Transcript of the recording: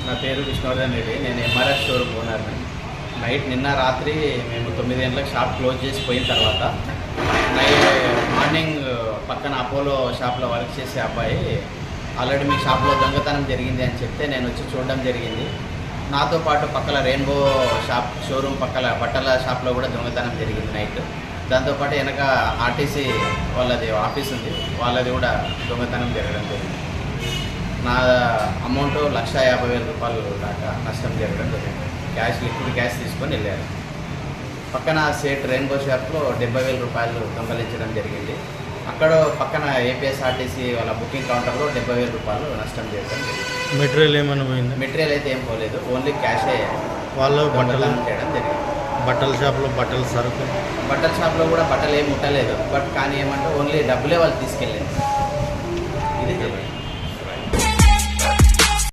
నా పేరు విష్ణువర్ధన్ రెడ్డి. నేను ఎంఆర్ఎఫ్ షోరూమ్ ఓనర్ని. నిన్న రాత్రి మేము 9 గంటలకు షాప్ క్లోజ్ చేసి పోయిన తర్వాత మార్నింగ్ పక్కన అపోలో షాప్లో వర్క్ చేసే అబ్బాయి ఆల్రెడీ మీ షాప్లో దొంగతనం జరిగింది అని చెప్తే నేను వచ్చి చూడడం జరిగింది. నాతో పాటు పక్కల రెయిన్బో షోరూమ్ పక్కల బట్టల షాప్లో కూడా దొంగతనం జరిగింది నైట్. దాంతోపాటు వెనక ఆర్టీసీ వాళ్ళది ఆఫీస్ ఉంది, వాళ్ళది కూడా దొంగతనం జరగడం జరిగింది. నా అమౌంట్ 1,50,000 రూపాయలు దాకా నష్టం జరగడం జరిగింది. లిక్విడ్ క్యాష్ తీసుకొని వెళ్ళారు. పక్కన సేట్ రెయిన్బో షాప్లో 70,000 రూపాయలు దొంగలించడం జరిగింది. అక్కడ పక్కన ఏపీఎస్ఆర్టీసీ వాళ్ళ బుకింగ్ కౌంటర్లో 70,000 రూపాయలు నష్టం చేయడం జరిగింది. మెటీరియల్ ఏమైనా పోయింది? మెటీరియల్ అయితే ఏం పోలేదు, ఓన్లీ క్యాషే వాళ్ళు దొంగతనం చేయడం జరిగింది. బట్టల షాప్లో బట్టల షాప్లో కూడా బట్టలు ఏం ముట్టలేదు, కానీ ఏమంటే ఓన్లీ డబ్బులే వాళ్ళు తీసుకెళ్ళారు.